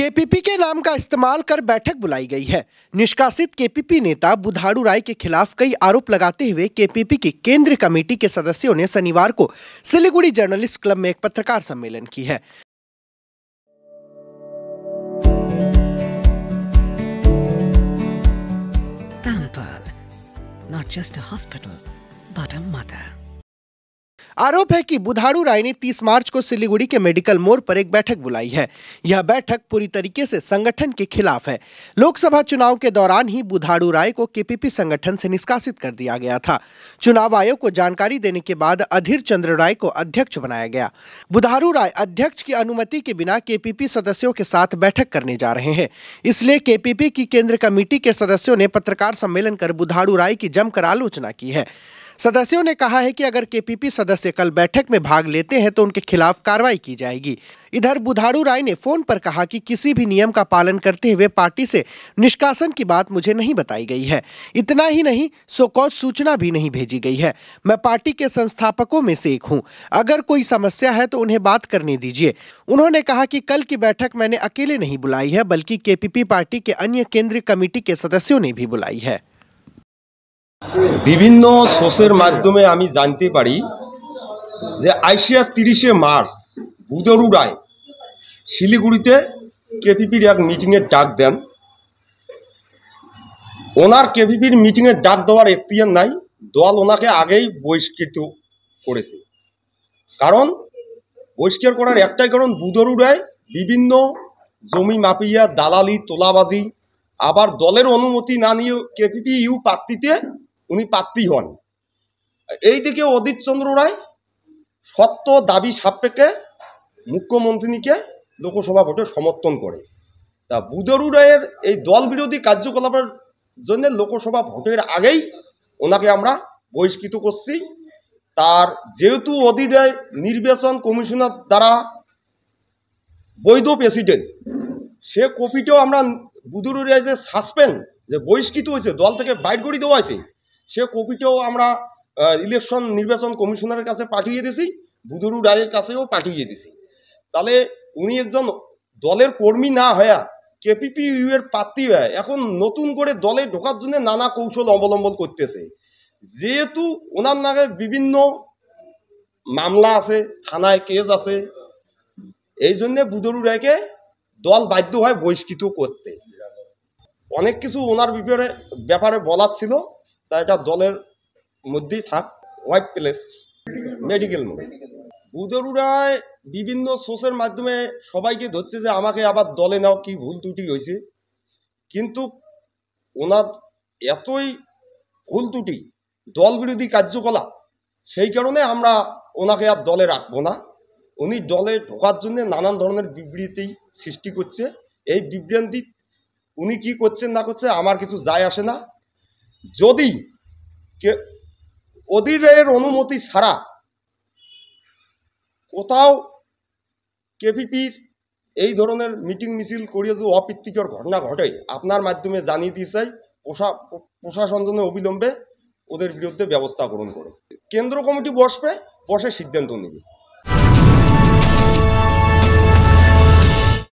केपीपी के नाम का इस्तेमाल कर बैठक बुलाई गई है। निष्कासित केपीपी नेता बुधाड़ू राय के खिलाफ कई आरोप लगाते हुए केपीपी की केंद्रीय कमेटी के सदस्यों ने शनिवार को सिलीगुड़ी जर्नलिस्ट क्लब में एक पत्रकार सम्मेलन की है। Not just a hospital, but a mother. आरोप है कि बुधाड़ू राय ने 30 मार्च को सिलीगुड़ी के मेडिकल मोड़ पर एक बैठक बुलाई है। यह बैठक पूरी तरीके से संगठन के खिलाफ है। लोकसभा चुनाव के दौरान ही बुधाड़ू राय को केपीपी संगठन से निष्कासित कर दिया गया था। चुनाव आयोग को जानकारी देने के बाद अधीर चंद्र राय को अध्यक्ष बनाया गया। बुधाड़ू राय अध्यक्ष की अनुमति के बिना केपीपी सदस्यों के साथ बैठक करने जा रहे हैं। इसलिए केपीपी की केंद्रीय कमेटी के सदस्यों ने पत्रकार सम्मेलन कर बुधाड़ू राय की जमकर आलोचना की है। सदस्यों ने कहा है कि अगर केपीपी सदस्य कल बैठक में भाग लेते हैं तो उनके खिलाफ कार्रवाई की जाएगी। इधर बुधाड़ू राय ने फोन पर कहा कि किसी भी नियम का पालन करते हुए पार्टी से निष्कासन की बात मुझे नहीं बताई गई है। इतना ही नहीं, सोकॉज सूचना भी नहीं भेजी गई है। मैं पार्टी के संस्थापकों में से एक हूं। अगर कोई समस्या है तो उन्हें बात करने दीजिए। उन्होंने कहा कि कल की बैठक मैंने अकेले नहीं बुलाई है, बल्कि केपीपी पार्टी के अन्य केंद्रीय कमेटी के सदस्यों ने भी बुलाई है। বিভিন্ন সোর্সের মাধ্যমে আমি জানতে পারি যে আইসিয়া 30 মার্চ বুধাড়ু রায় শিলিগুড়িতে কেপিপির এক মিটিংয়ের ডাক দেন। ওনার কেপিপির মিটিংয়ের ডাক দেওয়ার এখতিয়ার নাই, দল ওনাকে আগেই বহিষ্কৃত করেছে। কারণ বহিষ্কার করার একটাই কারণ, বুধাড়ু রায় বিভিন্ন জমি মাফিয়া, দালালি, তোলাবাজি, আবার দলের অনুমতি না নিয়ে কেপিপি ইউ প্রার্থীতে উনি প্রার্থী হন। এইদিকে অধীর চন্দ্র রায় সত্য দাবি সাপেক্ষে মুখ্যমন্ত্রীকে লোকসভা ভোটে সমর্থন করে। তা বুধাড়ু রায়ের এই দল বিরোধী কার্যকলাপের জন্য লোকসভা ভোটের আগেই ওনাকে আমরা বহিষ্কৃত করছি। তার যেহেতু অধীর রায় নির্বাচন কমিশনার দ্বারা বৈধ প্রেসিডেন্ট, সে কপিটাও আমরা বুধাড়ু রায় যে সাসপেন্ড, যে বহিষ্কৃত হয়েছে, দল থেকে বাইর করে দেওয়া হয়েছে, সে কপিটাও আমরা ইলেকশন নির্বাচন কমিশনারের কাছে পাঠিয়ে দিয়েছি, বুধাড়ু রায়ের কাছেও পাঠিয়ে দিয়েছি। তাহলে উনি একজন দলের কর্মী না হয়ে কেপিপি ইউ এর প্রার্থী হয়ে এখন নতুন করে দলে ঢোকার জন্য নানা কৌশল অবলম্বন করতেছে। যেহেতু ওনার নামে বিভিন্ন মামলা আছে, থানায় কেস আছে, এই জন্য বুধাড়ু রায়কে দল বাধ্য হয় বহিষ্কৃত করতে। অনেক কিছু ওনার ব্যাপারে বলার ছিল, তাই এটা দলের মধ্যেই থাক। হোয়াইট প্লেস মেডিকেল মোড় বুধাড়ু রায় বিভিন্ন সোর্সের মাধ্যমে সবাইকে ধরছে যে আমাকে আবার দলে নাও, কি ভুল ত্রুটি হয়েছে। কিন্তু ওনার এতই ভুল ত্রুটি, দল বিরোধী কার্যকলাপ, সেই কারণে আমরা ওনাকে আর দলে রাখবো না। উনি দলে ঢোকার জন্য নানান ধরনের বিবৃতি সৃষ্টি করছে। এই বিভ্রান্তি উনি কি করছেন না করছে আমার কিছু যায় আসে না। যদি অধীর রায়ের অনুমতি ছাড়া কোথাও কেপিপির এই ধরনের মিটিং মিছিল করিয়ে যে অপ্রীতিকর ঘটনা ঘটে, আপনার মাধ্যমে জানিয়ে দিতে চাই, প্রশাসন যেন অবিলম্বে ওদের বিরুদ্ধে ব্যবস্থা গ্রহণ করে। কেন্দ্র কমিটি বসে সিদ্ধান্ত নেবে।